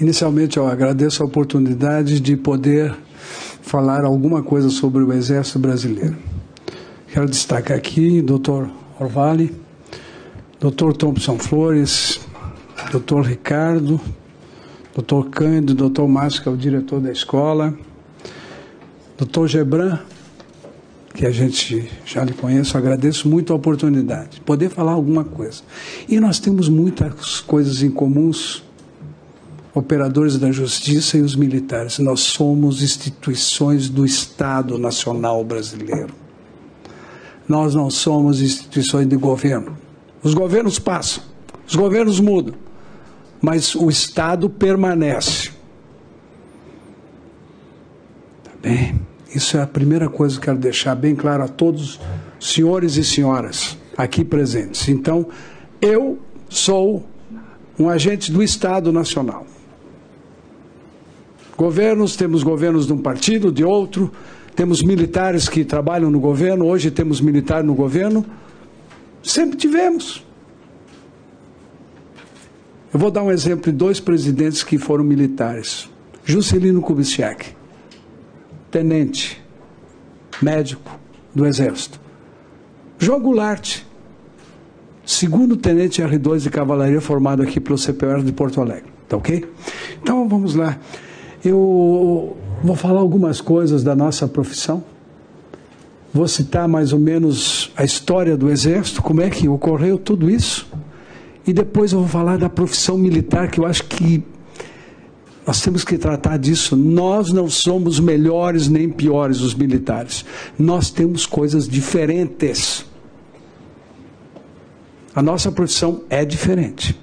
Inicialmente, eu agradeço a oportunidade de poder falar alguma coisa sobre o Exército Brasileiro. Quero destacar aqui o Dr. Orvali, Dr. Thompson Flores, Dr. Ricardo, Dr. Cândido, Dr. Márcio, que é o diretor da escola, Dr. Gebran, que a gente já lhe conhece, eu agradeço muito a oportunidade de poder falar alguma coisa. E nós temos muitas coisas em comuns, operadores da justiça e os militares. Nós somos instituições do Estado Nacional Brasileiro. Nós não somos instituições de governo. Os governos passam, os governos mudam, mas o Estado permanece. Tá bem? Isso é a primeira coisa que eu quero deixar bem claro a todos, senhores e senhoras aqui presentes. Então, eu sou um agente do Estado Nacional. Governos, temos governos de um partido, de outro, temos militares que trabalham no governo, hoje temos militar no governo, sempre tivemos. Eu vou dar um exemplo de dois presidentes que foram militares. Juscelino Kubitschek, tenente, médico do Exército. João Goulart, segundo tenente R2 de cavalaria formado aqui pelo CPR de Porto Alegre. Tá ok? Então vamos lá. Eu vou falar algumas coisas da nossa profissão. Vou citar mais ou menos a história do Exército, como é que ocorreu tudo isso. E depois eu vou falar da profissão militar, que eu acho que nós temos que tratar disso. Nós não somos melhores nem piores, os militares. Nós temos coisas diferentes. A nossa profissão é diferente.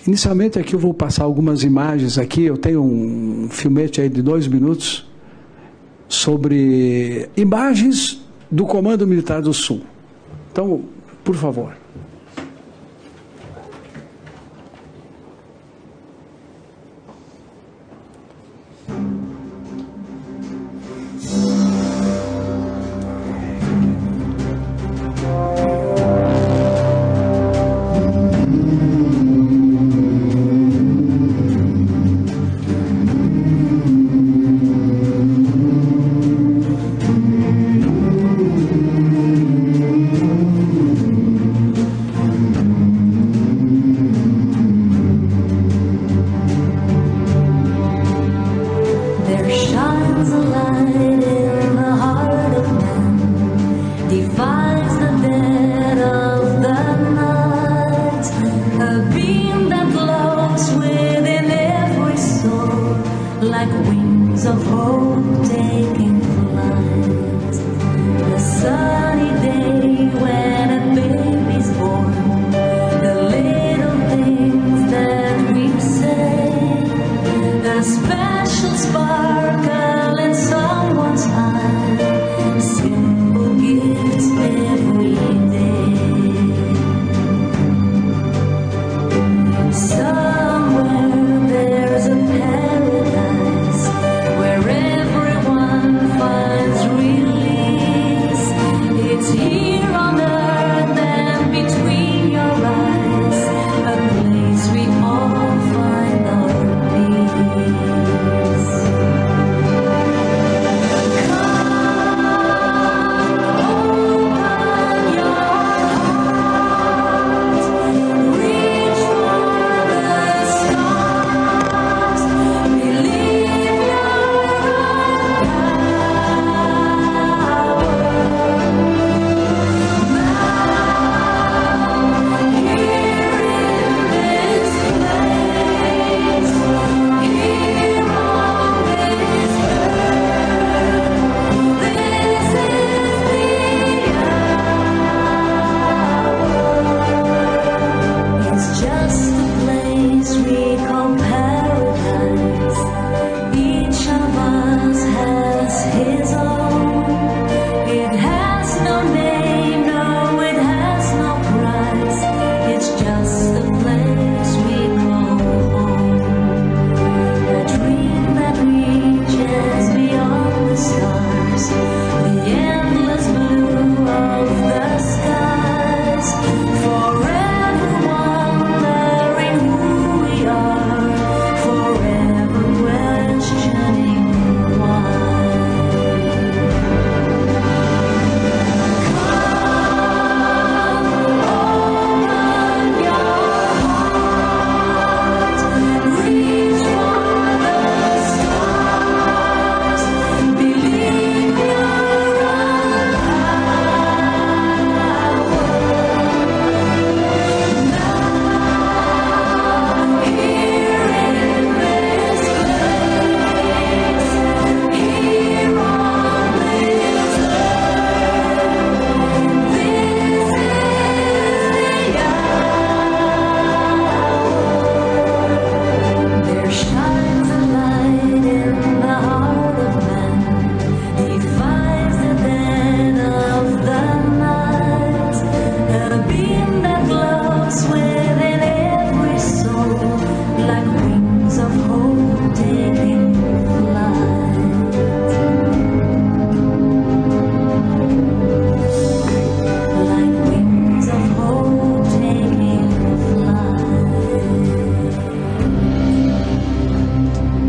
Inicialmente aqui eu vou passar algumas imagens aqui. Eu tenho um filmete aí de 2 minutos sobre imagens do Comando Militar do Sul. Então, por favor.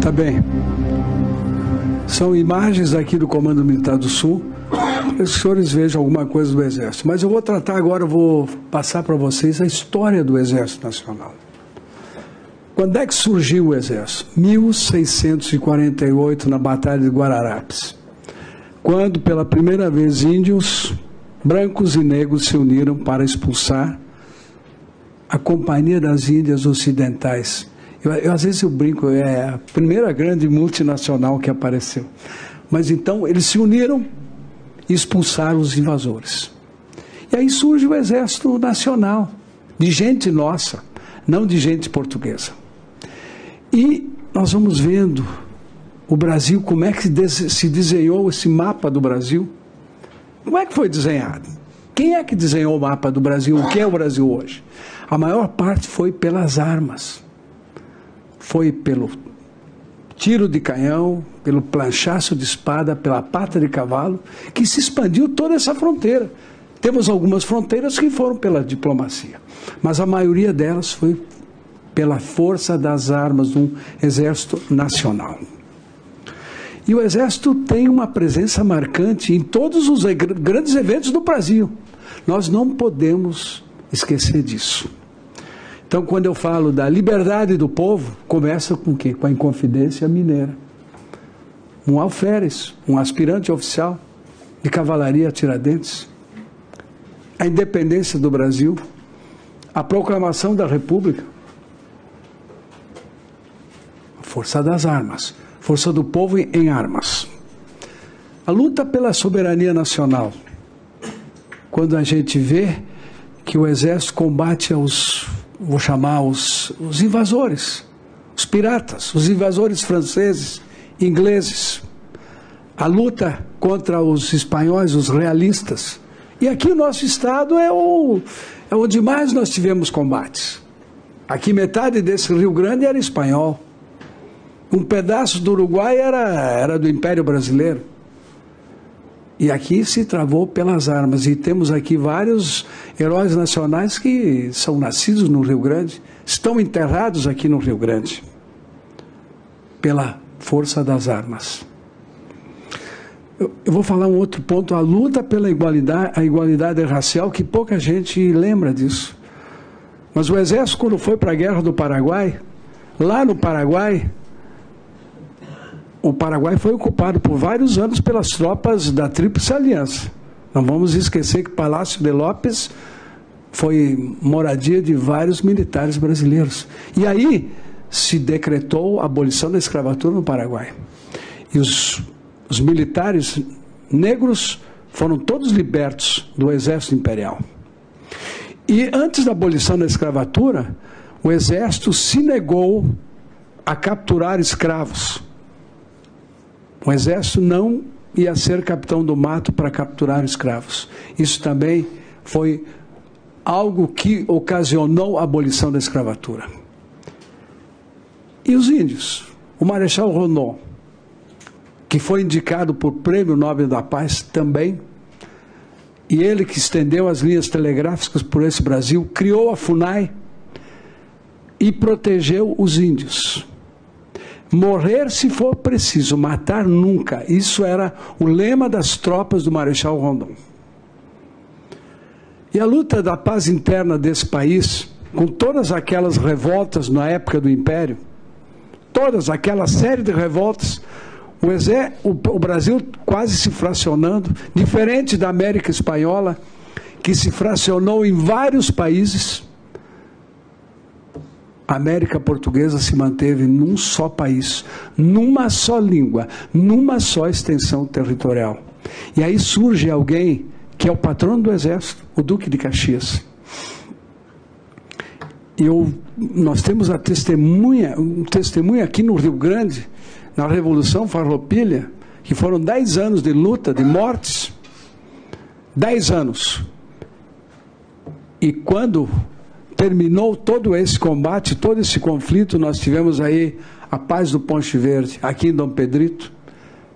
Tá bem. São imagens aqui do Comando Militar do Sul, para que os senhores vejam alguma coisa do Exército. Mas eu vou tratar agora, vou passar para vocês a história do Exército Nacional. Quando é que surgiu o Exército? 1648, na Batalha de Guararapes, quando pela primeira vez índios, brancos e negros se uniram para expulsar a Companhia das Índias Ocidentais. Às vezes eu brinco, é a primeira grande multinacional que apareceu. Mas então eles se uniram e expulsaram os invasores. E aí surge o Exército Nacional, de gente nossa, não de gente portuguesa. E nós vamos vendo o Brasil, como é que se desenhou esse mapa do Brasil. Como é que foi desenhado? Quem é que desenhou o mapa do Brasil? O que é o Brasil hoje? A maior parte foi pelas armas. Foi pelo tiro de canhão, pelo planchaço de espada, pela pata de cavalo, que se expandiu toda essa fronteira. Temos algumas fronteiras que foram pela diplomacia, mas a maioria delas foi pela força das armas de um exército nacional. E o Exército tem uma presença marcante em todos os grandes eventos do Brasil. Nós não podemos esquecer disso. Então, quando eu falo da liberdade do povo, começa com o quê? Com a Inconfidência Mineira. Um alferes, um aspirante oficial de cavalaria a Tiradentes. A independência do Brasil, a proclamação da República, a força das armas, força do povo em armas. A luta pela soberania nacional, quando a gente vê que o Exército combate vou chamar os invasores, os piratas, os invasores franceses, ingleses, a luta contra os espanhóis, os realistas. E aqui o nosso estado é onde mais nós tivemos combates. Aqui metade desse Rio Grande era espanhol. Um pedaço do Uruguai era do Império Brasileiro. E aqui se travou pelas armas. E temos aqui vários heróis nacionais que são nascidos no Rio Grande, estão enterrados aqui no Rio Grande, pela força das armas. Eu vou falar um outro ponto, a luta pela igualdade racial, que pouca gente lembra disso. Mas o Exército, quando foi para a Guerra do Paraguai, lá no Paraguai, o Paraguai foi ocupado por vários anos pelas tropas da Tríplice Aliança. Não vamos esquecer que Palácio de López foi moradia de vários militares brasileiros. E aí se decretou a abolição da escravatura no Paraguai. E os militares negros foram todos libertos do Exército Imperial. E antes da abolição da escravatura, o Exército se negou a capturar escravos. O Exército não ia ser capitão do mato para capturar escravos. Isso também foi algo que ocasionou a abolição da escravatura. E os índios? O Marechal Rondon, que foi indicado por Prêmio Nobel da Paz também, e ele que estendeu as linhas telegráficas por esse Brasil, criou a FUNAI e protegeu os índios. Morrer se for preciso, matar nunca. Isso era o lema das tropas do Marechal Rondon. E a luta da paz interna desse país, com todas aquelas revoltas na época do Império, todas aquela série de revoltas, o Brasil quase se fracionando, diferente da América Espanhola, que se fracionou em vários países. A América Portuguesa se manteve num só país, numa só língua, numa só extensão territorial. E aí surge alguém que é o patrono do Exército, o Duque de Caxias. Nós temos um testemunha aqui no Rio Grande, na Revolução Farroupilha, que foram 10 anos de luta, de mortes. 10 anos. E quando terminou todo esse combate, todo esse conflito, nós tivemos aí a paz do Ponche Verde, aqui em Dom Pedrito,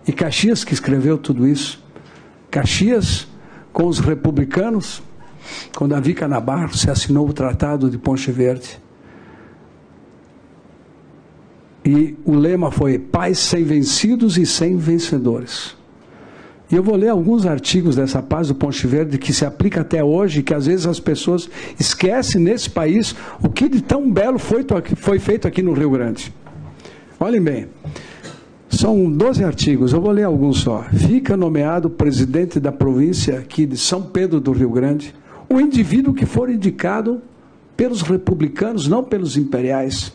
e Caxias que escreveu tudo isso. Caxias, com os republicanos, com Davi Canabarro, se assinou o Tratado de Ponche Verde. E o lema foi paz sem vencidos e sem vencedores. E eu vou ler alguns artigos dessa paz do Ponte Verde que se aplica até hoje, que às vezes as pessoas esquecem nesse país o que de tão belo foi feito aqui no Rio Grande. Olhem bem, são 12 artigos, eu vou ler alguns só. Fica nomeado presidente da província aqui de São Pedro do Rio Grande o indivíduo que for indicado pelos republicanos, não pelos imperiais.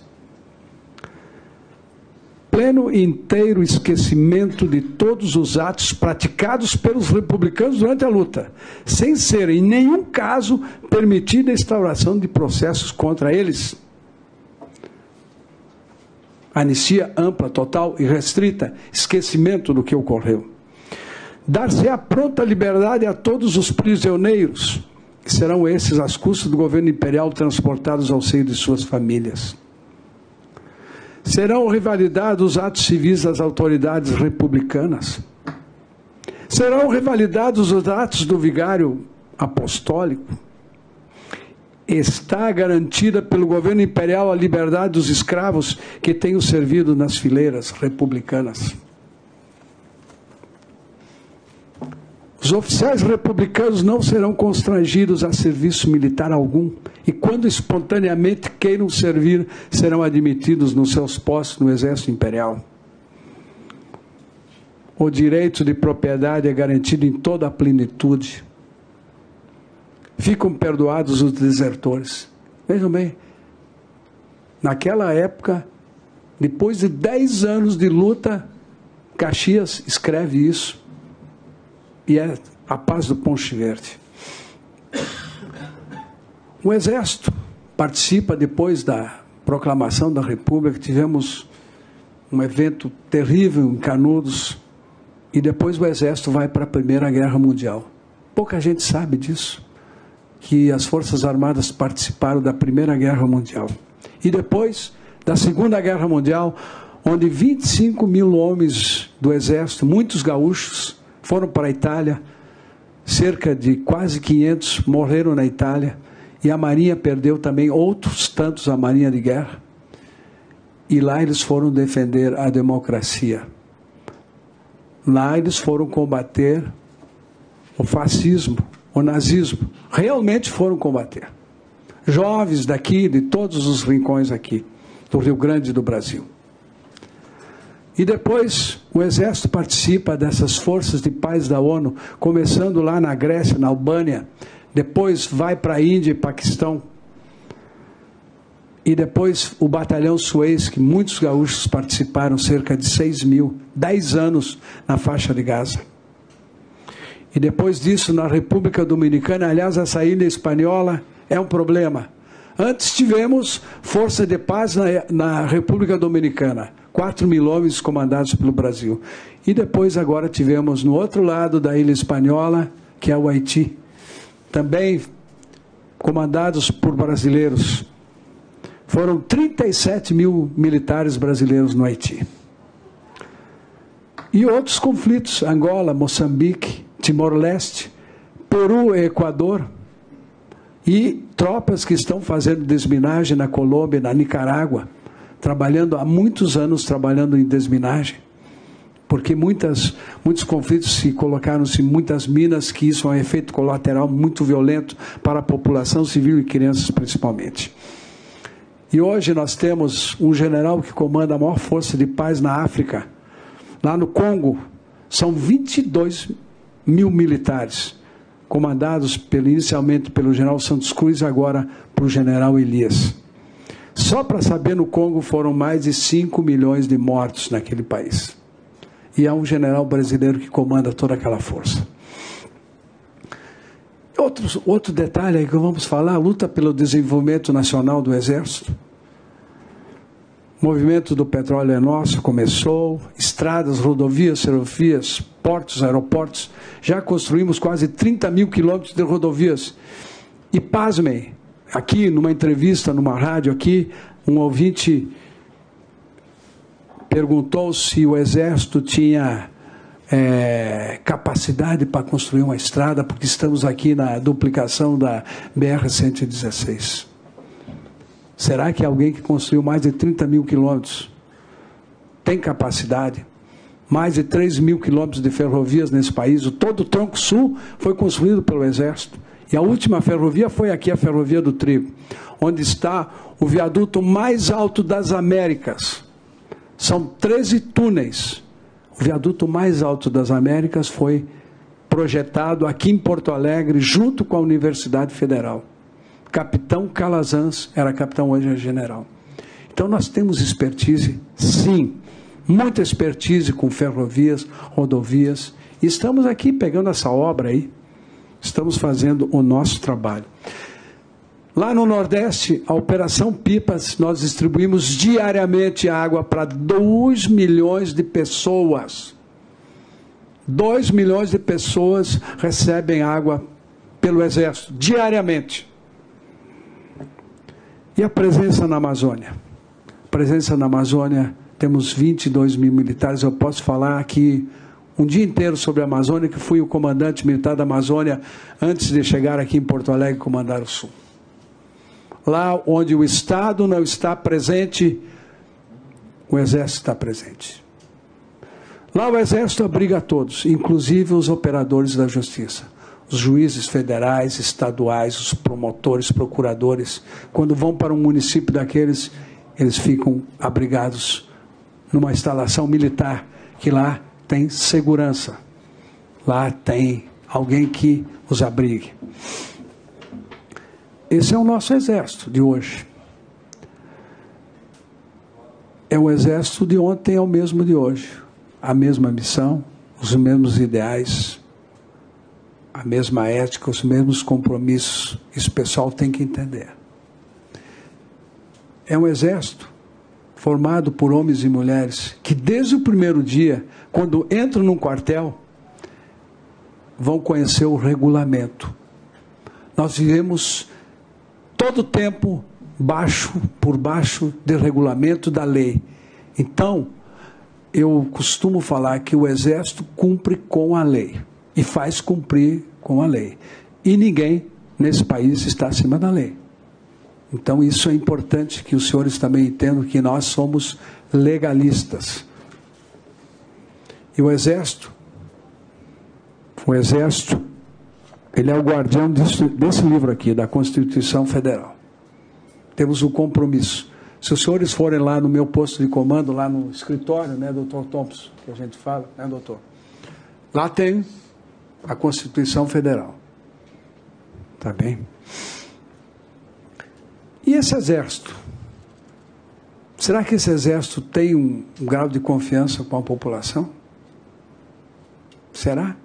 Pleno e inteiro esquecimento de todos os atos praticados pelos republicanos durante a luta, sem ser, em nenhum caso, permitida a instauração de processos contra eles. Anistia ampla, total e restrita, esquecimento do que ocorreu. Dar-se a pronta liberdade a todos os prisioneiros, que serão esses, às custas do governo imperial, transportados ao seio de suas famílias. Serão revalidados os atos civis das autoridades republicanas. Serão revalidados os atos do vigário apostólico. Está garantida pelo governo imperial a liberdade dos escravos que tenham servido nas fileiras republicanas. Os oficiais republicanos não serão constrangidos a serviço militar algum, e quando espontaneamente queiram servir, serão admitidos nos seus postos no Exército Imperial. O direito de propriedade é garantido em toda a plenitude. Ficam perdoados os desertores. Vejam bem, naquela época, depois de 10 anos de luta, Caxias escreve isso. E é a paz do Ponte Verde. O Exército participa depois da proclamação da República. Tivemos um evento terrível em Canudos, e depois o Exército vai para a Primeira Guerra Mundial. Pouca gente sabe disso, que as Forças Armadas participaram da Primeira Guerra Mundial. E depois da Segunda Guerra Mundial, onde 25 mil homens do Exército, muitos gaúchos, foram para a Itália, cerca de quase 500 morreram na Itália, e a Marinha perdeu também outros tantos, a Marinha de Guerra, e lá eles foram defender a democracia. Lá eles foram combater o fascismo, o nazismo, realmente foram combater. Jovens daqui, de todos os rincões aqui, do Rio Grande e do Brasil. E depois o Exército participa dessas forças de paz da ONU, começando lá na Grécia, na Albânia, depois vai para a Índia e Paquistão, e depois o Batalhão Suez, que muitos gaúchos participaram, cerca de 6 mil, 10 anos na faixa de Gaza. E depois disso, na República Dominicana, aliás, essa ilha espanhola é um problema. Antes tivemos força de paz na República Dominicana, 4 mil homens comandados pelo Brasil. E depois agora tivemos no outro lado da ilha espanhola, que é o Haiti, também comandados por brasileiros. Foram 37 mil militares brasileiros no Haiti. E outros conflitos, Angola, Moçambique, Timor-Leste, Peru e Equador, e tropas que estão fazendo desminagem na Colômbia, na Nicarágua, trabalhando há muitos anos, trabalhando em desminagem, porque muitos conflitos se colocaram-se muitas minas, que isso é um efeito colateral muito violento para a população civil e crianças principalmente. E hoje nós temos um general que comanda a maior força de paz na África, lá no Congo, são 22 mil militares, comandados inicialmente pelo general Santos Cruz e agora pelo general Elias. Só para saber, no Congo foram mais de 5 milhões de mortos naquele país. E é um general brasileiro que comanda toda aquela força. Outro detalhe aí que vamos falar, a luta pelo desenvolvimento nacional do Exército. O movimento do petróleo é nosso, começou, estradas, rodovias, ferrovias, portos, aeroportos, já construímos quase 30 mil quilômetros de rodovias. E pasmem, aqui numa entrevista, numa rádio aqui, um ouvinte perguntou se o Exército tinha capacidade para construir uma estrada, porque estamos aqui na duplicação da BR-116. Será que alguém que construiu mais de 30 mil quilômetros tem capacidade. Mais de 3 mil quilômetros de ferrovias nesse país. Todo o tronco sul foi construído pelo Exército. E a última ferrovia foi aqui, a Ferrovia do Trigo, onde está o viaduto mais alto das Américas. São 13 túneis. O viaduto mais alto das Américas foi projetado aqui em Porto Alegre, junto com a Universidade Federal. Capitão Calazans era capitão, hoje é general. Então nós temos expertise, sim, muita expertise com ferrovias, rodovias, e estamos aqui pegando essa obra aí, estamos fazendo o nosso trabalho. Lá no Nordeste, a Operação Pipas, nós distribuímos diariamente água para 2 milhões de pessoas. 2 milhões de pessoas recebem água pelo Exército, diariamente. E a presença na Amazônia? Presença na Amazônia, temos 22 mil militares. Eu posso falar aqui um dia inteiro sobre a Amazônia, que fui o comandante militar da Amazônia antes de chegar aqui em Porto Alegre e comandar o Sul. Lá onde o Estado não está presente, o Exército está presente. Lá o Exército abriga a todos, inclusive os operadores da Justiça. Os juízes federais, estaduais, os promotores, procuradores, quando vão para um município daqueles, eles ficam abrigados numa instalação militar, que lá tem segurança, lá tem alguém que os abrigue. Esse é o nosso exército de hoje. É o exército de ontem, é o mesmo de hoje. A mesma missão, os mesmos ideais, a mesma ética, os mesmos compromissos. Isso o pessoal tem que entender. É um exército formado por homens e mulheres que desde o primeiro dia, quando entram num quartel, vão conhecer o regulamento. Nós vivemos todo o tempo por baixo do regulamento da lei. Então, eu costumo falar que o Exército cumpre com a lei e faz cumprir com a lei. E ninguém nesse país está acima da lei. Então, isso é importante que os senhores também entendam que nós somos legalistas. E o Exército, ele é o guardião desse livro aqui, da Constituição Federal. Temos um compromisso. Se os senhores forem lá no meu posto de comando, lá no escritório, né, doutor Thompson, que a gente fala, né, doutor? Lá tem a Constituição Federal. Tá bem? E esse exército? Será que esse exército tem um grau de confiança com a população? Será?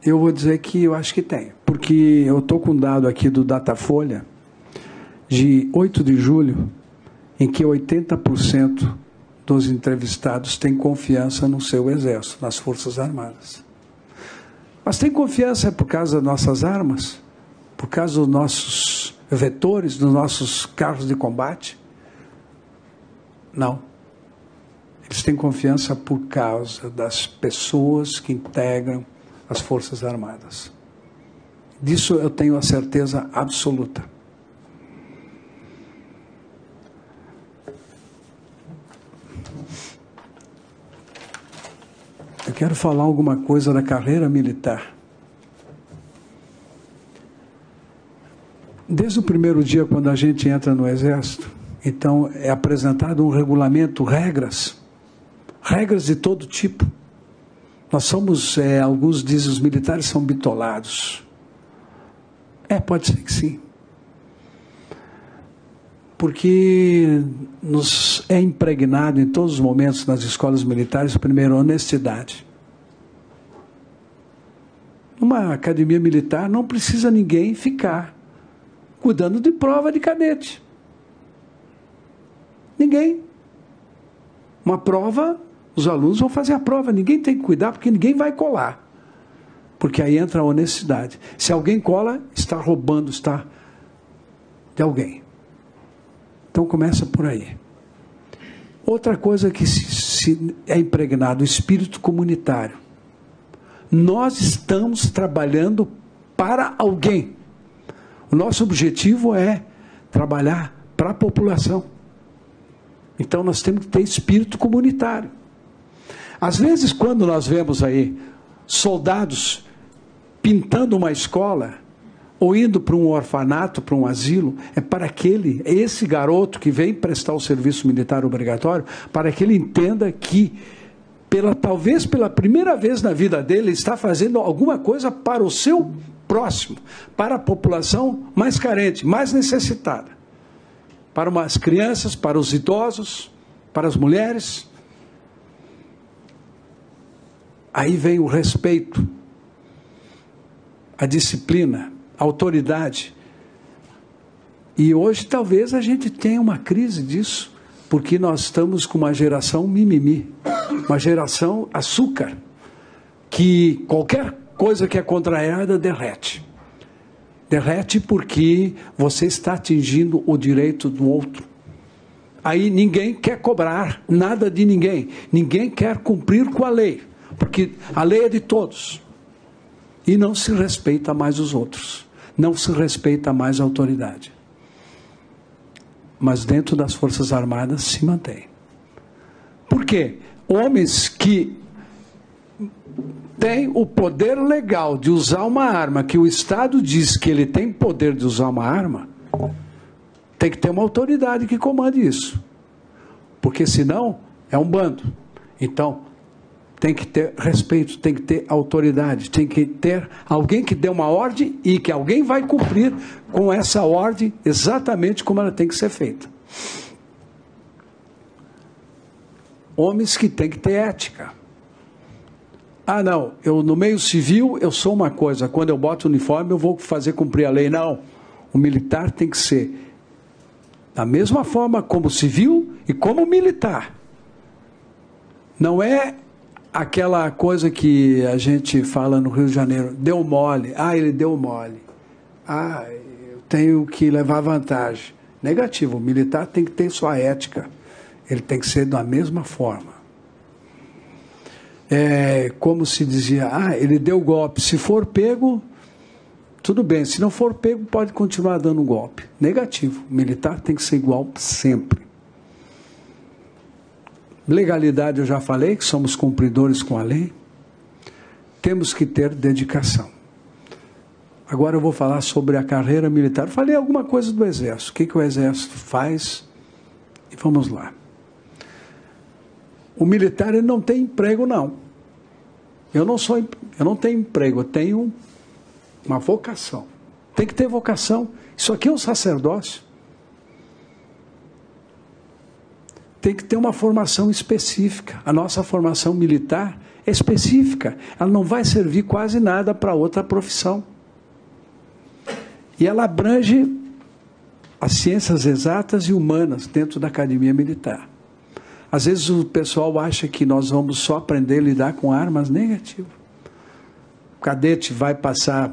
Eu vou dizer que eu acho que tem. Porque eu estou com um dado aqui do Datafolha, de 8 de julho, em que 80% dos entrevistados têm confiança no seu exército, nas Forças Armadas. Mas tem confiança por causa das nossas armas? Por causa dos nossos vetores, dos nossos carros de combate? Não. Eles têm confiança por causa das pessoas que integram as Forças Armadas. Disso eu tenho a certeza absoluta. Eu quero falar alguma coisa da carreira militar. Desde o primeiro dia, quando a gente entra no Exército, então é apresentado um regulamento, regras de todo tipo. Nós somos, alguns dizem, os militares são bitolados. Pode ser que sim. Porque nos é impregnado em todos os momentos nas escolas militares, primeiro, honestidade. Numa academia militar não precisa ninguém ficar cuidando de prova de cadete. Ninguém. Uma prova, os alunos vão fazer a prova, ninguém tem que cuidar, porque ninguém vai colar. Porque aí entra a honestidade. Se alguém cola, está roubando, está de alguém. Então começa por aí. Outra coisa que se é impregnado, o espírito comunitário. Nós estamos trabalhando para alguém. O nosso objetivo é trabalhar para a população. Então nós temos que ter espírito comunitário. Às vezes, quando nós vemos aí soldados pintando uma escola, ou indo para um orfanato, para um asilo, é para esse garoto que vem prestar o serviço militar obrigatório, para que ele entenda que, talvez pela primeira vez na vida dele, ele está fazendo alguma coisa para o seu próximo, para a população mais carente, mais necessitada, para as crianças, para os idosos, para as mulheres. Aí vem o respeito, a disciplina, a autoridade. E hoje talvez a gente tenha uma crise disso, porque nós estamos com uma geração mimimi, uma geração açúcar, que qualquer coisa que é contrariada derrete. Derrete porque você está atingindo o direito do outro. Aí ninguém quer cobrar nada de ninguém. Ninguém quer cumprir com a lei, porque a lei é de todos. E não se respeita mais os outros. Não se respeita mais a autoridade. Mas dentro das Forças Armadas se mantém. Por quê? Homens que têm o poder legal de usar uma arma, que o Estado diz que ele tem poder de usar uma arma, tem que ter uma autoridade que comande isso. Porque senão é um bando. Então, tem que ter respeito, tem que ter autoridade, tem que ter alguém que dê uma ordem e que alguém vai cumprir com essa ordem exatamente como ela tem que ser feita. Homens que têm que ter ética. Ah, não, no meio civil eu sou uma coisa, quando eu boto o uniforme eu vou fazer cumprir a lei. Não, o militar tem que ser da mesma forma como civil e como militar. Não é aquela coisa que a gente fala no Rio de Janeiro, deu mole, ele deu mole, eu tenho que levar vantagem. Negativo, o militar tem que ter sua ética, ele tem que ser da mesma forma. Como se dizia, ele deu golpe, se for pego, tudo bem, se não for pego, pode continuar dando golpe. Negativo, o militar tem que ser igual sempre. Legalidade, eu já falei, que somos cumpridores com a lei. Temos que ter dedicação. Agora eu vou falar sobre a carreira militar. Falei alguma coisa do Exército. O que o Exército faz? E vamos lá. O militar ele não tem emprego, não. Eu não tenho emprego, eu tenho uma vocação. Tem que ter vocação. Isso aqui é um sacerdócio. Tem que ter uma formação específica. A nossa formação militar é específica. Ela não vai servir quase nada para outra profissão. E ela abrange as ciências exatas e humanas dentro da academia militar. Às vezes o pessoal acha que nós vamos só aprender a lidar com armas. Negativo. O cadete vai passar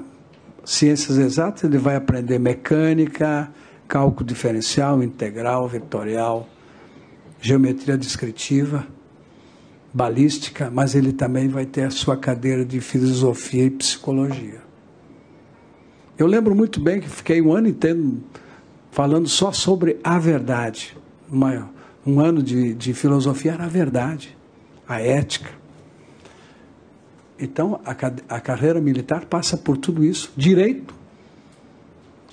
ciências exatas, ele vai aprender mecânica, cálculo diferencial, integral, vetorial, geometria descritiva, balística, mas ele também vai ter a sua cadeira de filosofia e psicologia. Eu lembro muito bem que fiquei um ano inteiro falando só sobre a verdade. Um ano de filosofia era a verdade, a ética. Então, a carreira militar passa por tudo isso. Direito.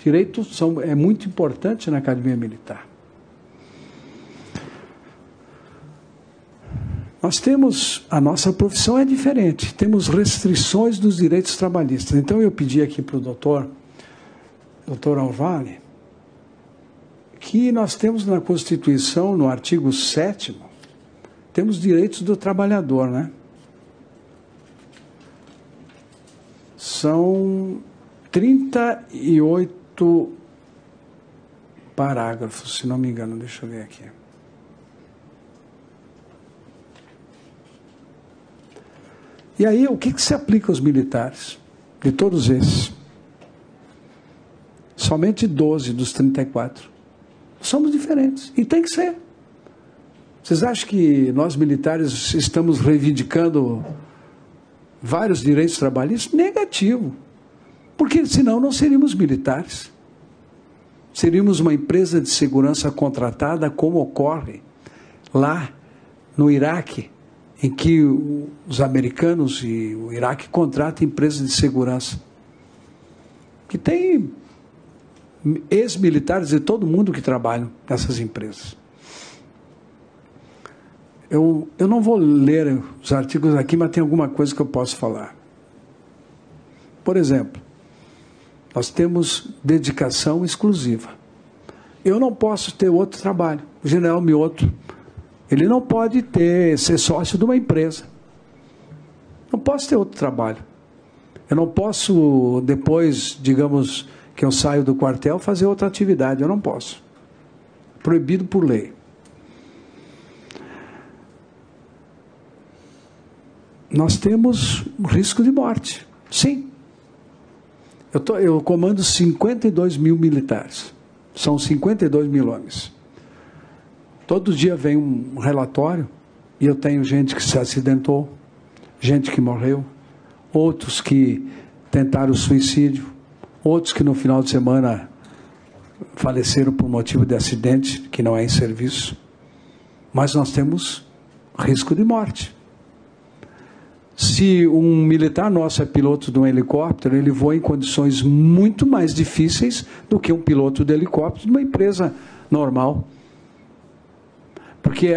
Direito é muito importante na academia militar. Nós temos, a nossa profissão é diferente, temos restrições dos direitos trabalhistas. Então eu pedi aqui para o doutor Orvali, que nós temos na Constituição, no artigo 7º, temos direitos do trabalhador, né? São 38 parágrafos, se não me engano, deixa eu ver aqui. E aí, o que se aplica aos militares? De todos esses. Somente 12 dos 34. Somos diferentes. E tem que ser. Vocês acham que nós militares estamos reivindicando vários direitos trabalhistas? Negativo. Porque senão não seríamos militares. Seríamos uma empresa de segurança contratada, como ocorre lá no Iraque, em que os americanos e o Iraque contratam empresas de segurança, que tem ex-militares de todo mundo que trabalham nessas empresas. Eu não vou ler os artigos aqui, mas tem alguma coisa que eu posso falar. Por exemplo, nós temos dedicação exclusiva. Eu não posso ter outro trabalho. O general Mioto, ele não pode ser sócio de uma empresa. Não posso ter outro trabalho. Eu não posso, depois, digamos, que eu saio do quartel, fazer outra atividade. Eu não posso. Proibido por lei. Nós temos risco de morte. Sim. Eu comando 52 mil militares. São 52 mil homens. Todo dia vem um relatório e eu tenho gente que se acidentou, gente que morreu, outros que tentaram suicídio, outros que no final de semana faleceram por motivo de acidente, que não é em serviço. Mas nós temos risco de morte. Se um militar nosso é piloto de um helicóptero, ele voa em condições muito mais difíceis do que um piloto de helicóptero de uma empresa normal. Porque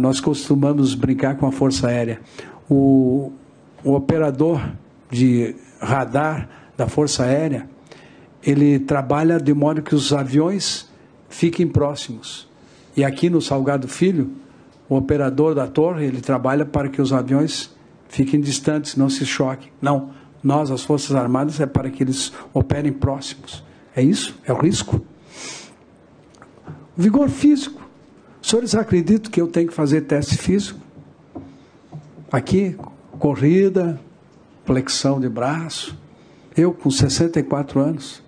nós costumamos brincar com a Força Aérea. O operador de radar da Força Aérea, ele trabalha de modo que os aviões fiquem próximos. E aqui no Salgado Filho, o operador da torre, ele trabalha para que os aviões fiquem distantes, não se choquem. Não, nós, as Forças Armadas, é para que eles operem próximos. É isso? É o risco. Vigor físico. Os senhores acreditam que eu tenho que fazer teste físico? Aqui, corrida, flexão de braço. Eu com 64 anos.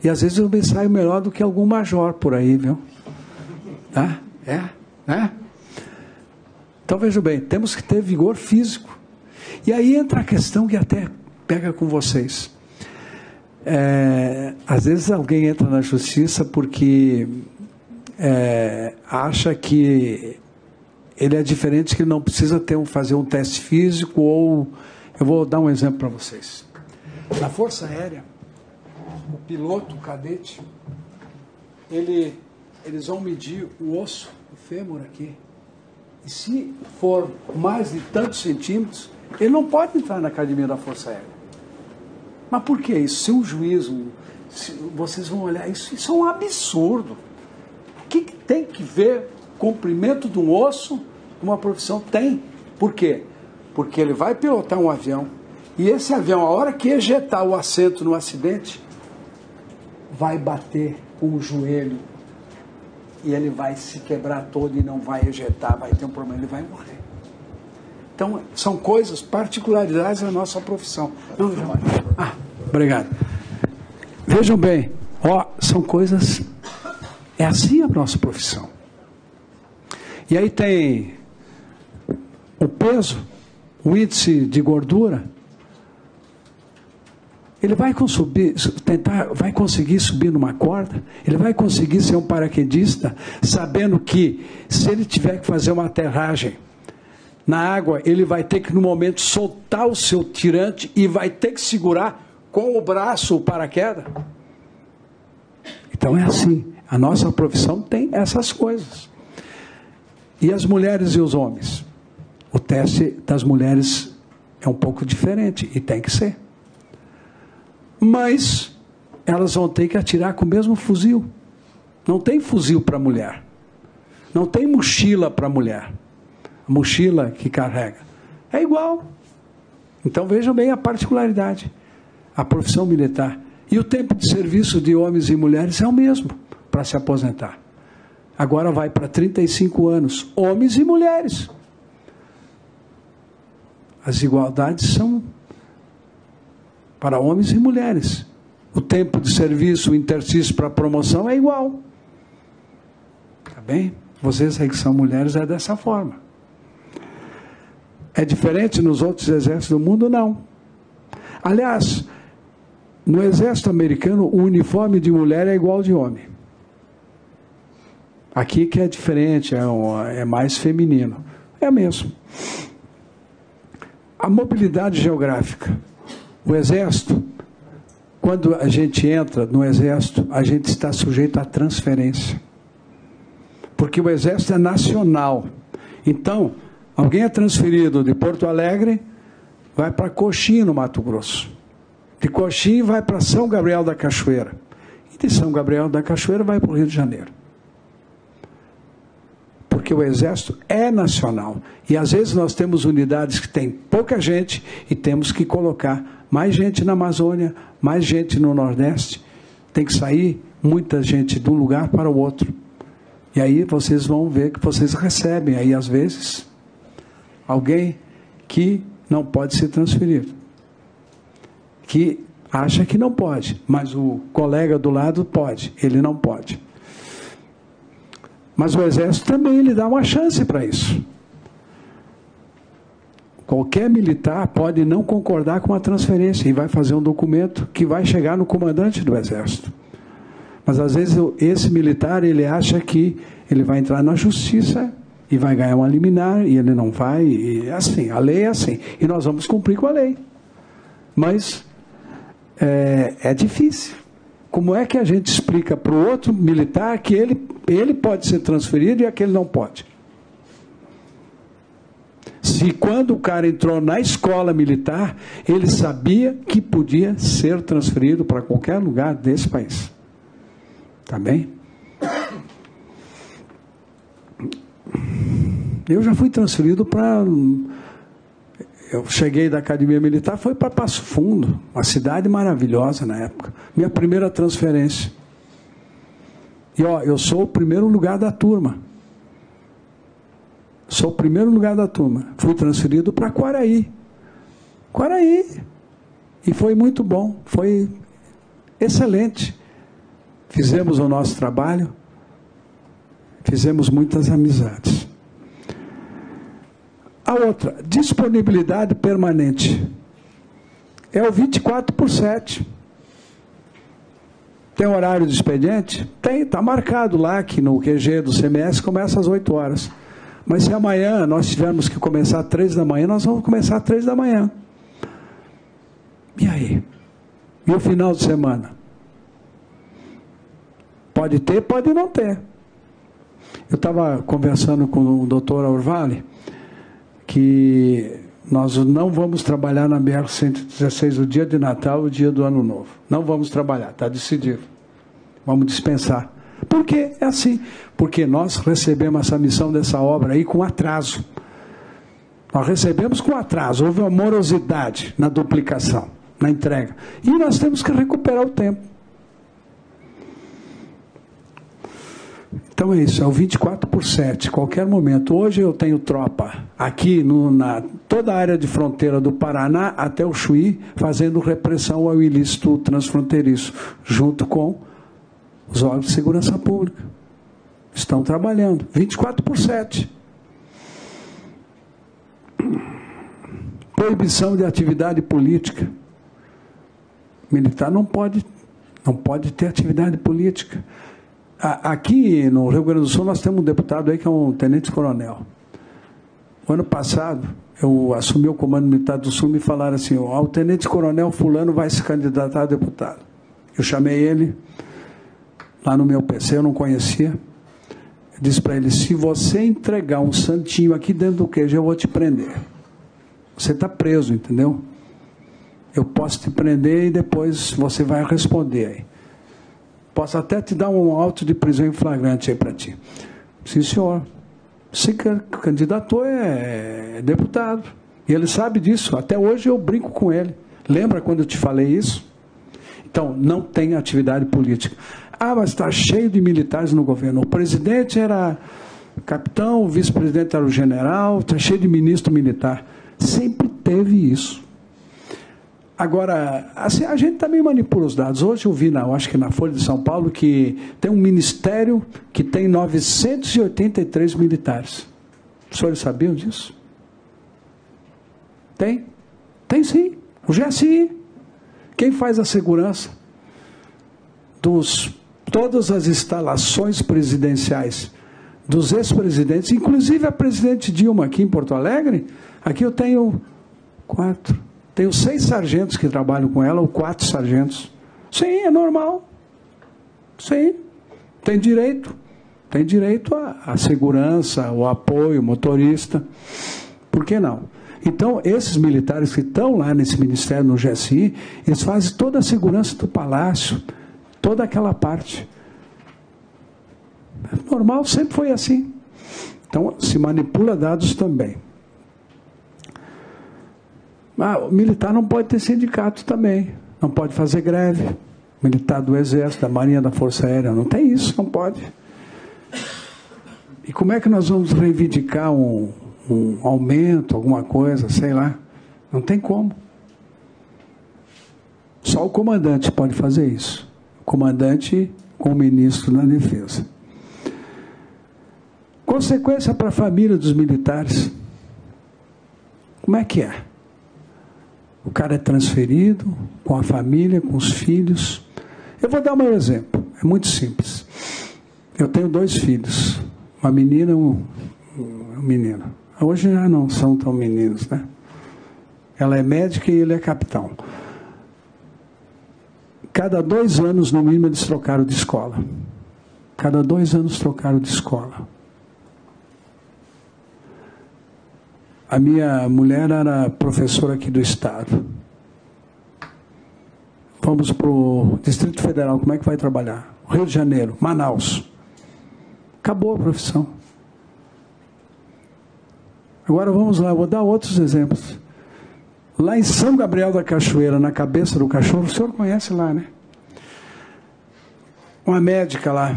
E às vezes eu me saio melhor do que algum major por aí, viu? Tá? Então, vejam bem, temos que ter vigor físico. E aí entra a questão que até pega com vocês. Às vezes alguém entra na justiça porque acha que ele é diferente, que ele não precisa fazer um teste físico, ou... Eu vou dar um exemplo para vocês. Na Força Aérea, o piloto, o cadete, eles vão medir o osso, o fêmur aqui. E se for mais de tantos centímetros, ele não pode entrar na academia da Força Aérea. Mas por que isso? Se um juiz, vocês vão olhar, isso é um absurdo. O que tem que ver comprimento de um osso com uma profissão? Tem. Por quê? Porque ele vai pilotar um avião, e esse avião, a hora que ejetar o assento no acidente, vai bater com o joelho, e ele vai se quebrar todo e não vai ejetar, vai ter um problema, ele vai morrer. Então, são coisas, particularidades da nossa profissão. Obrigado. Vejam bem, são coisas... É assim a nossa profissão. E aí tem o peso, o índice de gordura. Ele vai conseguir subir numa corda, ele vai conseguir ser um paraquedista, sabendo que, se ele tiver que fazer uma aterragem na água, ele vai ter que, no momento, soltar o seu tirante e vai ter que segurar com o braço o paraquedas. Então é assim. A nossa profissão tem essas coisas. E as mulheres e os homens? O teste das mulheres é um pouco diferente, e tem que ser. Mas elas vão ter que atirar com o mesmo fuzil. Não tem fuzil para mulher. Não tem mochila para mulher. A mochila que carrega. É igual. Então vejam bem a particularidade. A profissão militar. E o tempo de serviço de homens e mulheres é o mesmo para se aposentar. Agora vai para 35 anos. Homens e mulheres. As igualdades são para homens e mulheres. O tempo de serviço, o interstício para promoção é igual. Tá bem? Vocês aí que são mulheres é dessa forma. É diferente nos outros exércitos do mundo? Não. Aliás, no exército americano, o uniforme de mulher é igual ao de homem. Aqui que é diferente, é mais feminino. É mesmo. A mobilidade geográfica. O Exército, quando a gente entra no Exército, a gente está sujeito à transferência. Porque o Exército é nacional. Então, alguém é transferido de Porto Alegre, vai para Coxim, no Mato Grosso. De Coxim vai para São Gabriel da Cachoeira. E de São Gabriel da Cachoeira vai para o Rio de Janeiro. Porque o Exército é nacional. E às vezes nós temos unidades que têm pouca gente e temos que colocar mais gente na Amazônia, mais gente no Nordeste. Tem que sair muita gente de um lugar para o outro. E aí vocês vão ver que vocês recebem aí, às vezes, alguém que não pode ser transferido. Que acha que não pode, mas o colega do lado pode, ele não pode. Mas o Exército também ele dá uma chance para isso. Qualquer militar pode não concordar com a transferência e vai fazer um documento que vai chegar no comandante do Exército. Mas às vezes esse militar ele acha que ele vai entrar na justiça e vai ganhar uma liminar e ele não vai. E é assim, a lei é assim. E nós vamos cumprir com a lei. Mas é difícil. Como é que a gente explica para o outro militar que ele pode ser transferido e aquele não pode? Se quando o cara entrou na escola militar, ele sabia que podia ser transferido para qualquer lugar desse país. Tá bem? Eu já fui transferido para... Eu cheguei da Academia Militar, foi para Passo Fundo, uma cidade maravilhosa na época. Minha primeira transferência. E ó, eu sou o primeiro lugar da turma. Sou o primeiro lugar da turma. Fui transferido para Quaraí. Quaraí. E foi muito bom, foi excelente. Fizemos o nosso trabalho, fizemos muitas amizades. A outra, disponibilidade permanente. É o 24/7. Tem horário de expediente? Tem, está marcado lá que no QG do CMS começa às 8 horas. Mas se amanhã nós tivermos que começar às 3 da manhã, nós vamos começar às 3 da manhã. E aí? E o final de semana? Pode ter, pode não ter. Eu estava conversando com o doutor Orvali, que nós não vamos trabalhar na BR-116 o dia de Natal e o dia do Ano Novo. Não vamos trabalhar, está decidido. Vamos dispensar. Por quê? É assim. Porque nós recebemos essa missão dessa obra aí com atraso. Nós recebemos com atraso. Houve uma morosidade na duplicação, na entrega. E nós temos que recuperar o tempo. Então é isso, é o 24/7, qualquer momento. Hoje eu tenho tropa aqui na toda a área de fronteira do Paraná até o Chuí, fazendo repressão ao ilícito transfronteiriço, junto com os órgãos de segurança pública. Estão trabalhando, 24/7. Proibição de atividade política. Militar não pode ter atividade política. Aqui no Rio Grande do Sul nós temos um deputado aí que é um tenente-coronel. O ano passado eu assumi o comando militar do Sul e me falaram assim: o tenente-coronel fulano vai se candidatar a deputado. Eu chamei ele lá no meu PC, eu não conhecia. Eu disse para ele: se você entregar um santinho aqui dentro do QG, eu vou te prender. Você está preso, entendeu? Eu posso te prender e depois você vai responder aí. Posso até te dar um auto de prisão em flagrante aí para ti. Sim, senhor. Se candidatou é deputado. E ele sabe disso. Até hoje eu brinco com ele. Lembra quando eu te falei isso? Então, não tem atividade política. Ah, mas está cheio de militares no governo. O presidente era capitão, o vice-presidente era o general, está cheio de ministro militar. Sempre teve isso. Agora, assim, a gente também manipula os dados. Hoje eu vi, acho que na Folha de São Paulo, que tem um ministério que tem 983 militares. Os senhores sabiam disso? Tem? Tem sim. O GSI. Quem faz a segurança todas as instalações presidenciais dos ex-presidentes, inclusive a presidente Dilma aqui em Porto Alegre. Aqui eu tenho 6 sargentos que trabalham com ela, ou 4 sargentos. Sim, é normal. Sim, tem direito à segurança, ao apoio, motorista. Por que não? Então, esses militares que estão lá nesse ministério, no GSI, eles fazem toda a segurança do palácio, toda aquela parte. É normal, sempre foi assim. Então, se manipula dados também. O militar não pode ter sindicato também, não pode fazer greve. Militar do Exército, da Marinha, da Força Aérea, não tem isso, não pode. E como é que nós vamos reivindicar um aumento, alguma coisa, sei lá? Não tem como. Só o comandante pode fazer isso. O comandante com o ministro da Defesa. Consequência para a família dos militares. Como é que é? O cara é transferido com a família, com os filhos. Eu vou dar um exemplo, é muito simples. Eu tenho 2 filhos, uma menina e um menino. Hoje já não são tão meninos, né? Ela é médica e ele é capitão. Cada 2 anos, no mínimo, eles trocaram de escola. Cada 2 anos trocaram de escola. A minha mulher era professora aqui do estado. Vamos para o Distrito Federal, como é que vai trabalhar? Rio de Janeiro, Manaus. Acabou a profissão. Agora vamos lá, vou dar outros exemplos. Lá em São Gabriel da Cachoeira, na Cabeça do Cachorro, o senhor conhece lá, né? Uma médica lá,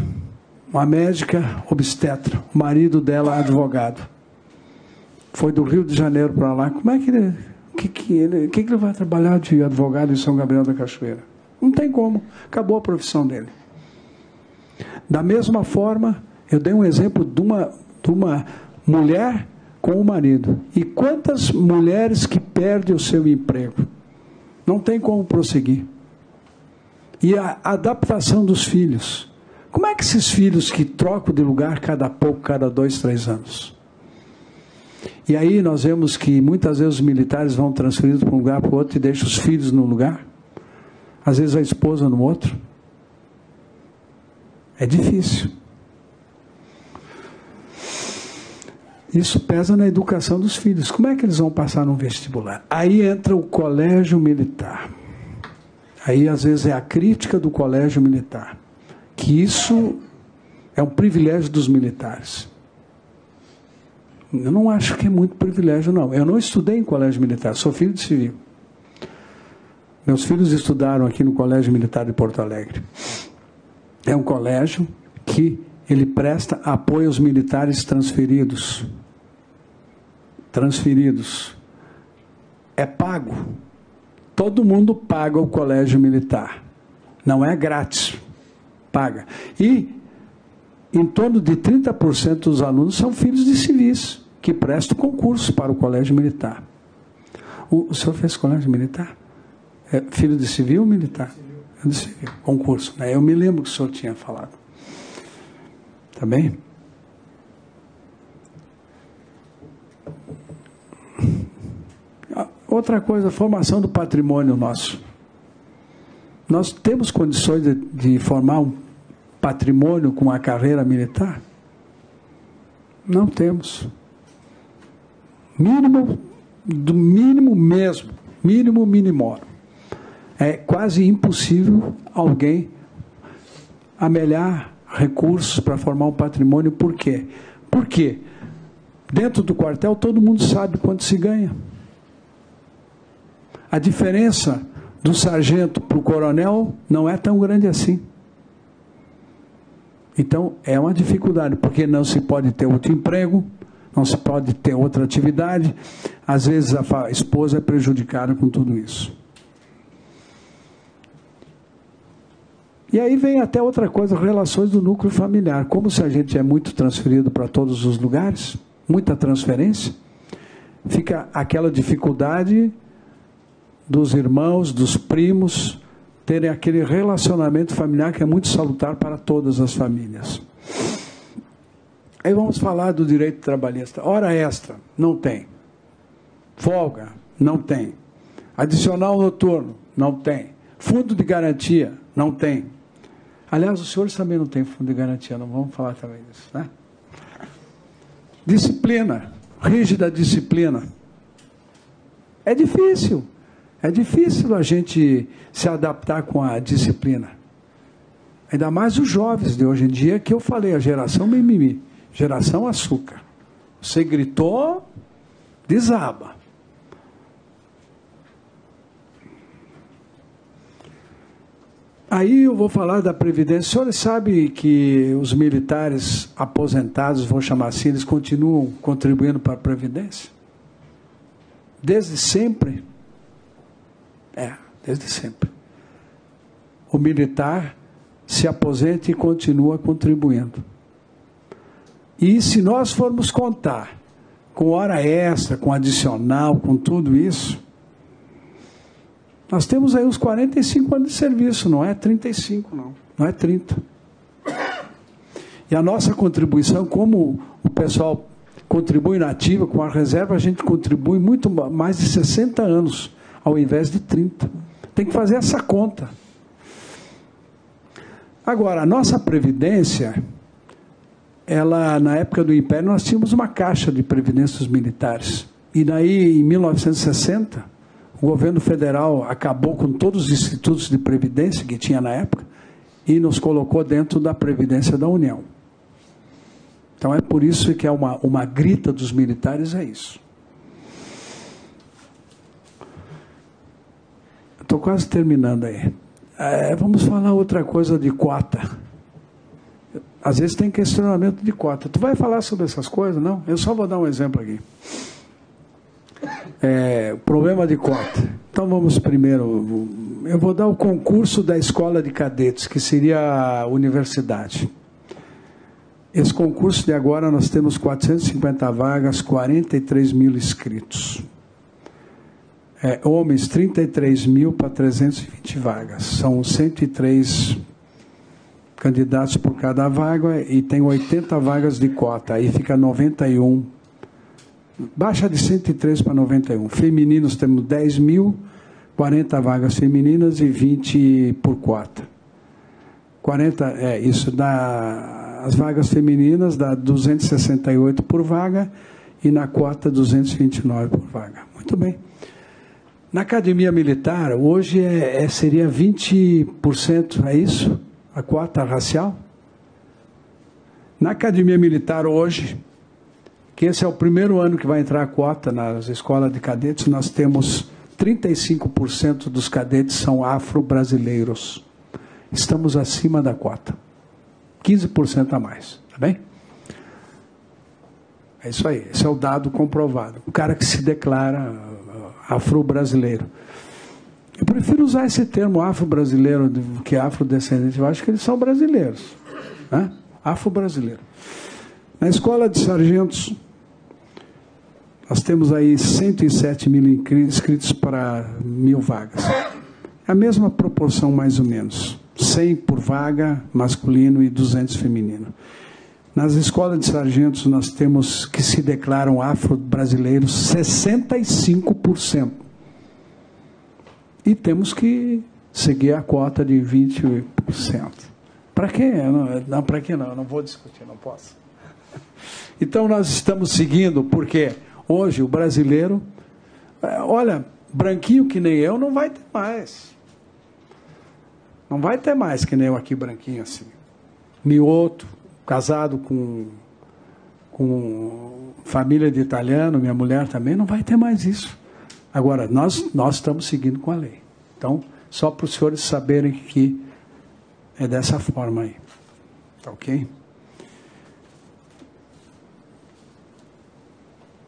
uma médica obstetra, o marido dela advogado. Foi do Rio de Janeiro para lá. Como é que ele vai trabalhar de advogado em São Gabriel da Cachoeira? Não tem como. Acabou a profissão dele. Da mesma forma, eu dei um exemplo de uma mulher com o marido. E quantas mulheres que perdem o seu emprego? Não tem como prosseguir. E a adaptação dos filhos. Como é que esses filhos que trocam de lugar cada 2, 3 anos? E aí nós vemos que muitas vezes os militares vão transferidos para um lugar para o outro e deixam os filhos num lugar. Às vezes a esposa no outro. É difícil. Isso pesa na educação dos filhos. Como é que eles vão passar no vestibular? Aí entra o colégio militar. Aí às vezes é a crítica do colégio militar. Que isso é um privilégio dos militares. Eu não acho que é muito privilégio, não. Eu não estudei em colégio militar, sou filho de civil. Meus filhos estudaram aqui no Colégio Militar de Porto Alegre. É um colégio que ele presta apoio aos militares transferidos. Transferidos. É pago. Todo mundo paga o colégio militar. Não é grátis. Paga. E em torno de 30% dos alunos são filhos de civis, que prestam concurso para o colégio militar. O senhor fez colégio militar? É filho de civil ou militar? É de civil, concurso. Né? Eu me lembro que o senhor tinha falado. Tá bem? Outra coisa, formação do patrimônio nosso. Nós temos condições de formar um patrimônio com a carreira militar? Não temos. Mínimo, do mínimo mesmo, mínimo minimório. É quase impossível alguém amelhar recursos para formar um patrimônio. Por quê? Porque dentro do quartel todo mundo sabe quanto se ganha. A diferença do sargento para o coronel não é tão grande assim. Então, é uma dificuldade, porque não se pode ter outro emprego, não se pode ter outra atividade. Às vezes a esposa é prejudicada com tudo isso. E aí vem até outra coisa, relações do núcleo familiar. Como se a gente é muito transferido para todos os lugares, muita transferência, fica aquela dificuldade dos irmãos, dos primos, terem aquele relacionamento familiar que é muito salutar para todas as famílias. Aí vamos falar do direito trabalhista. Hora extra, não tem. Folga, não tem. Adicional noturno, não tem. Fundo de garantia, não tem. Aliás, os senhores também não têm fundo de garantia, não vamos falar também disso, né? Disciplina, rígida disciplina. É difícil a gente se adaptar com a disciplina. Ainda mais os jovens de hoje em dia, que eu falei, a geração mimimi, geração açúcar. Você gritou, desaba. Aí eu vou falar da Previdência. O senhor sabe que os militares aposentados, vou chamar assim, eles continuam contribuindo para a Previdência? Desde sempre? Desde sempre. O militar se aposenta e continua contribuindo. E se nós formos contar com hora extra, com adicional, com tudo isso, nós temos aí uns 45 anos de serviço, não é 35, não é 30. E a nossa contribuição, como o pessoal contribui na ativa, com a reserva, a gente contribui muito mais de 60 anos, ao invés de 30. Tem que fazer essa conta. Agora, a nossa Previdência, ela, na época do Império, nós tínhamos uma caixa de previdência dos militares. E daí, em 1960, o governo federal acabou com todos os institutos de previdência que tinha na época e nos colocou dentro da Previdência da União. Então, é por isso que é uma grita dos militares, é isso. Estou quase terminando aí. Vamos falar outra coisa de cota. Às vezes tem questionamento de cota. Tu vai falar sobre essas coisas? Não? Eu só vou dar um exemplo aqui. Problema de cota. Então vamos primeiro... Eu vou dar o concurso da escola de cadetes, que seria a universidade. Esse concurso de agora nós temos 450 vagas, 43 mil inscritos. Homens, 33 mil para 320 vagas. São 103 candidatos por cada vaga e tem 80 vagas de cota. Aí fica 91. Baixa de 103 para 91. Femininos temos 10 mil, 40 vagas femininas e 20 por cota. 40, isso dá... As vagas femininas dá 268 por vaga e na cota 229 por vaga. Muito bem. Na Academia Militar, hoje seria 20%, é isso? A cota racial? Na Academia Militar hoje, que esse é o primeiro ano que vai entrar a cota nas escolas de cadetes, nós temos 35% dos cadetes são afro-brasileiros. Estamos acima da cota. 15% a mais, tá bem? É isso aí, esse é o dado comprovado. O cara que se declara afro-brasileiro. Eu prefiro usar esse termo afro-brasileiro do que afrodescendente. Eu acho que eles são brasileiros, né? Afro-brasileiro. Na escola de sargentos, nós temos aí 107 mil inscritos para 1.000 vagas. É a mesma proporção, mais ou menos. 100 por vaga masculino e 200 feminino. Nas escolas de sargentos, nós temos que se declaram afro-brasileiros 65%. E temos que seguir a cota de 20%. Para quê? Não, para quê não? Eu não vou discutir, não posso. Então, nós estamos seguindo, porque hoje o brasileiro, olha, branquinho que nem eu não vai ter mais. Não vai ter mais que nem eu aqui, branquinho assim. Mioto, casado com família de italiano, minha mulher também, não vai ter mais isso. Agora, nós estamos seguindo com a lei. Então, só para os senhores saberem que é dessa forma aí. Tá ok?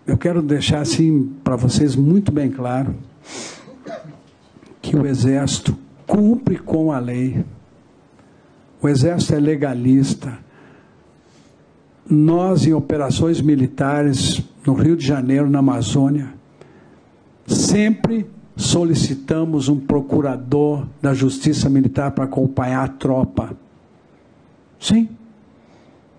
Eu quero deixar assim para vocês muito bem claro que o Exército cumpre com a lei. O Exército é legalista. Nós, em operações militares, no Rio de Janeiro, na Amazônia, sempre solicitamos um procurador da Justiça Militar para acompanhar a tropa. Sim.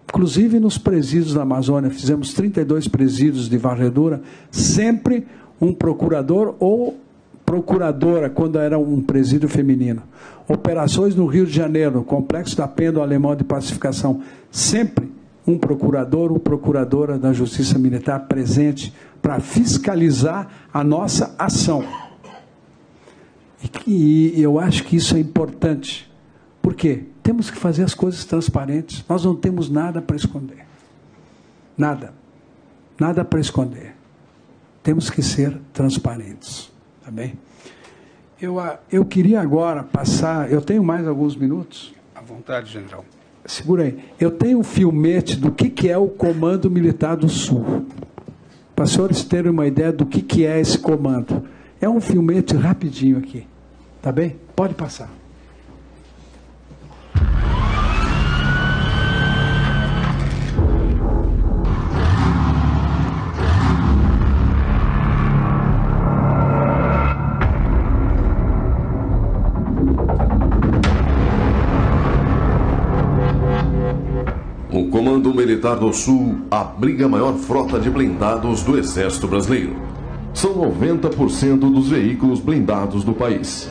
inclusive nos presídios da Amazônia, fizemos 32 presídios de varredura, sempre um procurador ou procuradora, quando era um presídio feminino. Operações no Rio de Janeiro, Complexo da Penha do Alemão de Pacificação, sempre um procurador ou procuradora da Justiça Militar presente para fiscalizar a nossa ação. E eu acho que isso é importante. Por quê? Temos que fazer as coisas transparentes. Nós não temos nada para esconder. Nada. Nada para esconder. Temos que ser transparentes. Tá bem? Eu queria agora passar... Eu tenho mais alguns minutos? À vontade, general. Segura aí. Eu tenho um filmete do que é o Comando Militar do Sul. Para os senhores terem uma ideia do que é esse comando. É um filmete rapidinho aqui. Tá bem? Pode passar. O Comando Militar do Sul abriga a maior frota de blindados do Exército Brasileiro. São 90% dos veículos blindados do país.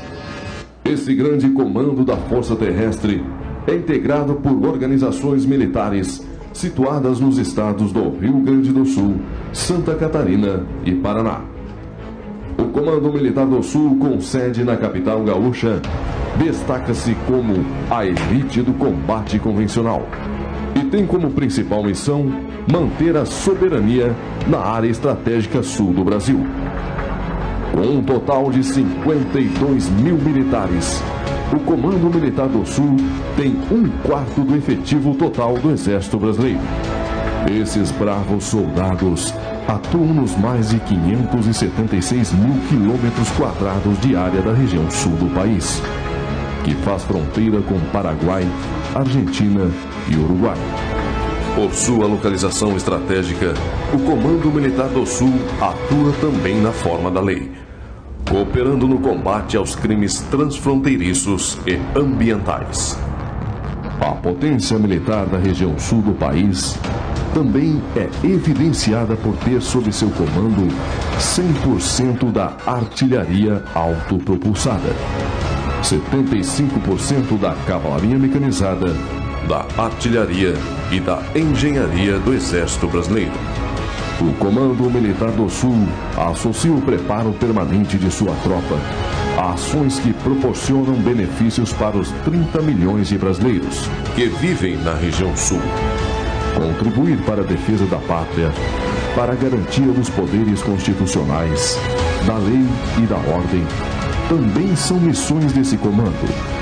Esse grande comando da Força Terrestre é integrado por organizações militares situadas nos estados do Rio Grande do Sul, Santa Catarina e Paraná. O Comando Militar do Sul, com sede na capital gaúcha, destaca-se como a elite do combate convencional e tem como principal missão manter a soberania na área estratégica sul do Brasil. Com um total de 52 mil militares, o Comando Militar do Sul tem 1/4 do efetivo total do Exército Brasileiro. Esses bravos soldados atuam nos mais de 576 mil quilômetros quadrados de área da região sul do país, que faz fronteira com Paraguai, Argentina e Uruguai. Por sua localização estratégica, o Comando Militar do Sul atua também na forma da lei, cooperando no combate aos crimes transfronteiriços e ambientais. A potência militar da região sul do país também é evidenciada por ter sob seu comando 100% da artilharia autopropulsada, 75% da cavalaria mecanizada, da artilharia e da engenharia do Exército Brasileiro. O Comando Militar do Sul associa o preparo permanente de sua tropa a ações que proporcionam benefícios para os 30 milhões de brasileiros que vivem na região sul. Contribuir para a defesa da pátria, para a garantia dos poderes constitucionais, da lei e da ordem, também são missões desse comando.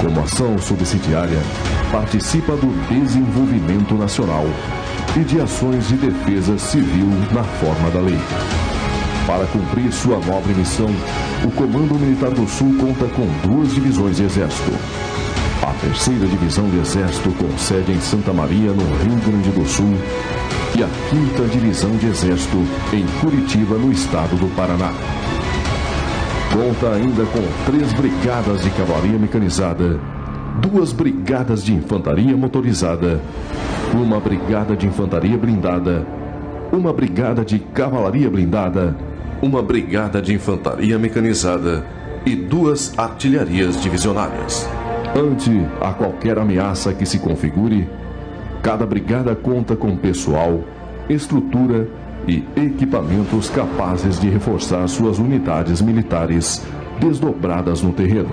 Como ação subsidiária, participa do desenvolvimento nacional e de ações de defesa civil na forma da lei. Para cumprir sua nobre missão, o Comando Militar do Sul conta com 2 divisões de Exército. A 3ª Divisão de Exército, com sede em Santa Maria, no Rio Grande do Sul, e a 5ª Divisão de Exército, em Curitiba, no estado do Paraná. Conta ainda com 3 brigadas de cavalaria mecanizada, 2 brigadas de infantaria motorizada, 1 brigada de infantaria blindada, 1 brigada de cavalaria blindada, 1 brigada de infantaria mecanizada e 2 artilharias divisionárias. Ante a qualquer ameaça que se configure, cada brigada conta com pessoal, estrutura e equipamentos capazes de reforçar suas unidades militares desdobradas no terreno.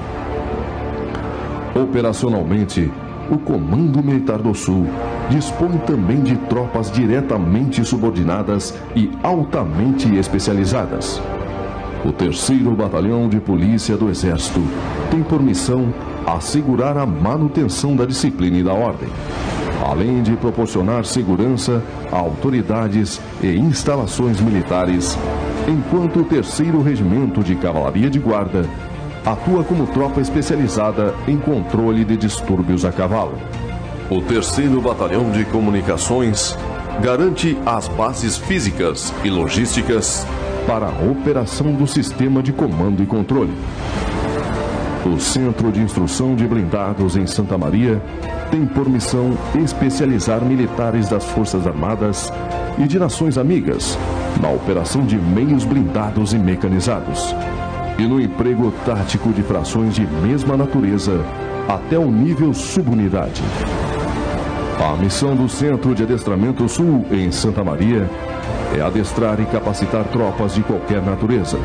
Operacionalmente, o Comando Militar do Sul dispõe também de tropas diretamente subordinadas e altamente especializadas. O 3º Batalhão de Polícia do Exército tem por missão assegurar a manutenção da disciplina e da ordem, além de proporcionar segurança a autoridades e instalações militares, enquanto o 3º Regimento de Cavalaria de Guarda atua como tropa especializada em controle de distúrbios a cavalo. O 3º Batalhão de Comunicações garante as bases físicas e logísticas para a operação do sistema de comando e controle. O Centro de Instrução de Blindados em Santa Maria tem por missão especializar militares das Forças Armadas e de nações amigas na operação de meios blindados e mecanizados e no emprego tático de frações de mesma natureza até o nível subunidade. A missão do Centro de Adestramento Sul em Santa Maria é adestrar e capacitar tropas de qualquer natureza,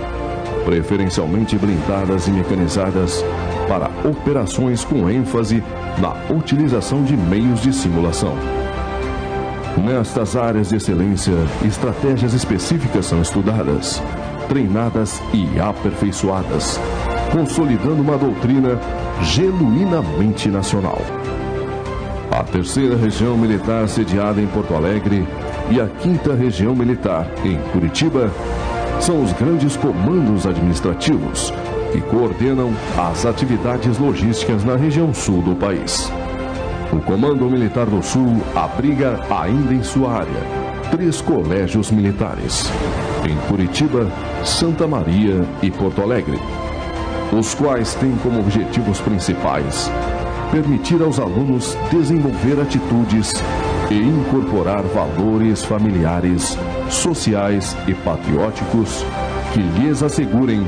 preferencialmente blindadas e mecanizadas, para operações com ênfase na utilização de meios de simulação. Nestas áreas de excelência, estratégias específicas são estudadas, treinadas e aperfeiçoadas, consolidando uma doutrina genuinamente nacional. A 3ª Região Militar sediada em Porto Alegre e a 5ª Região Militar em Curitiba são os grandes comandos administrativos que coordenam as atividades logísticas na região sul do país. O Comando Militar do Sul abriga ainda em sua área 3 colégios militares, em Curitiba, Santa Maria e Porto Alegre, os quais têm como objetivos principais permitir aos alunos desenvolver atitudes e incorporar valores familiares, sociais e patrióticos que lhes assegurem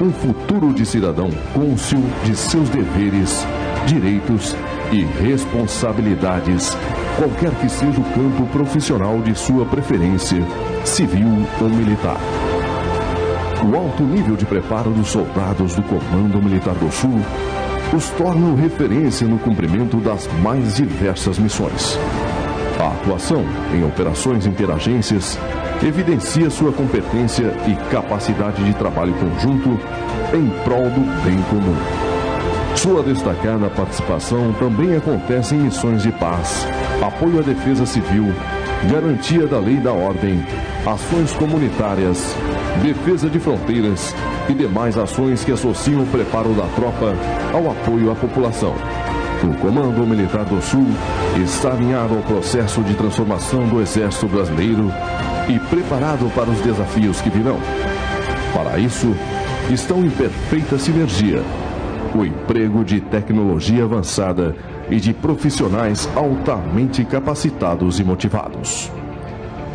um futuro de cidadão cônscio de seus deveres, direitos e responsabilidades, qualquer que seja o campo profissional de sua preferência, civil ou militar. O alto nível de preparo dos soldados do Comando Militar do Sul os tornam referência no cumprimento das mais diversas missões. A atuação em operações interagências evidencia sua competência e capacidade de trabalho conjunto em prol do bem comum. Sua destacada participação também acontece em missões de paz, apoio à defesa civil, garantia da lei e da ordem, ações comunitárias, defesa de fronteiras e demais ações que associam o preparo da tropa ao apoio à população. O Comando Militar do Sul está alinhado ao processo de transformação do Exército Brasileiro e preparado para os desafios que virão. Para isso, estão em perfeita sinergia o emprego de tecnologia avançada e de profissionais altamente capacitados e motivados.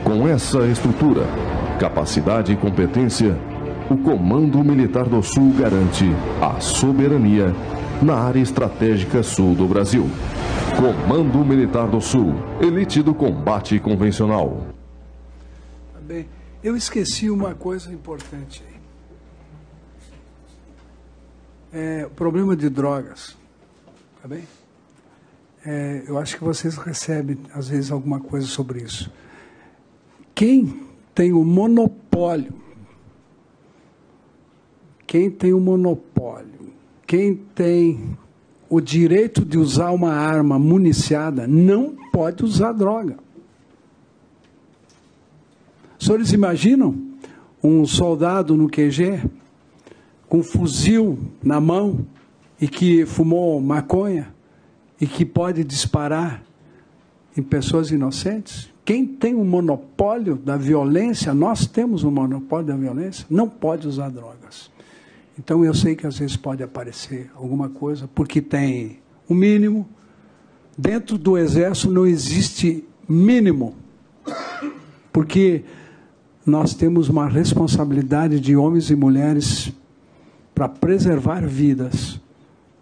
Com essa estrutura, capacidade e competência, o Comando Militar do Sul garante a soberania na área estratégica sul do Brasil. Comando Militar do Sul, elite do combate convencional. Bem, eu esqueci uma coisa importante aí. O problema de drogas, tá bem? Eu acho que vocês recebem, às vezes, alguma coisa sobre isso. Quem tem o monopólio, quem tem o direito de usar uma arma municiada, não pode usar droga. Os senhores imaginam um soldado no QG com um fuzil na mão e que fumou maconha e que pode disparar em pessoas inocentes? Quem tem o monopólio da violência, nós temos o monopólio da violência, não pode usar drogas. Então eu sei que às vezes pode aparecer alguma coisa, porque tem um mínimo. Dentro do Exército não existe mínimo, porque nós temos uma responsabilidade de homens e mulheres para preservar vidas.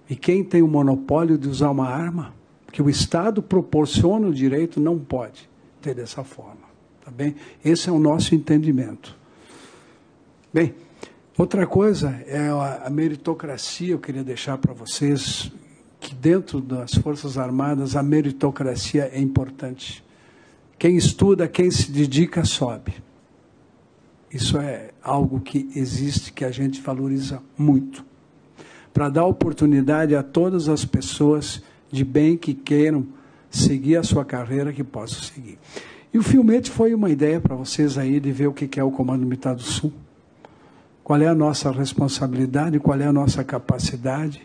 E quem tem o monopólio de usar uma arma, que o Estado proporciona o direito, não pode ter dessa forma. Tá bem? Esse é o nosso entendimento. Bem, outra coisa é a meritocracia. Eu queria deixar para vocês que dentro das Forças Armadas a meritocracia é importante. Quem estuda, quem se dedica, sobe. Isso é algo que existe, que a gente valoriza muito, para dar oportunidade a todas as pessoas de bem que queiram seguir a sua carreira, que possam seguir. E o filmete foi uma ideia para vocês aí de ver o que é o Comando Militar do Sul, qual é a nossa responsabilidade, qual é a nossa capacidade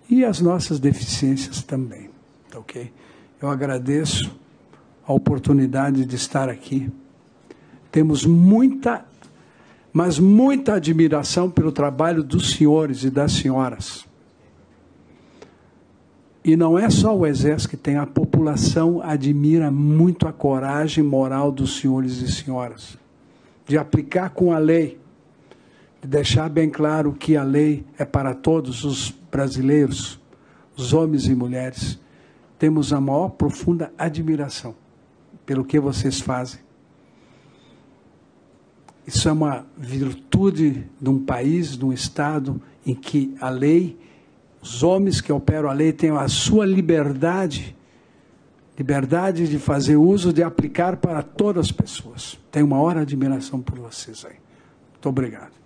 e as nossas deficiências também. Tá, ok? Eu agradeço a oportunidade de estar aqui. Temos muita, mas muita admiração pelo trabalho dos senhores e das senhoras. E não é só o Exército que tem, a população admira muito a coragem moral dos senhores e senhoras, de aplicar com a lei, de deixar bem claro que a lei é para todos os brasileiros, os homens e mulheres. Temos a maior profunda admiração pelo que vocês fazem. Isso é uma virtude de um país, de um Estado, em que a lei, os homens que operam a lei têm a sua liberdade de fazer uso, de aplicar para todas as pessoas. Tenho maior admiração por vocês aí. Muito obrigado.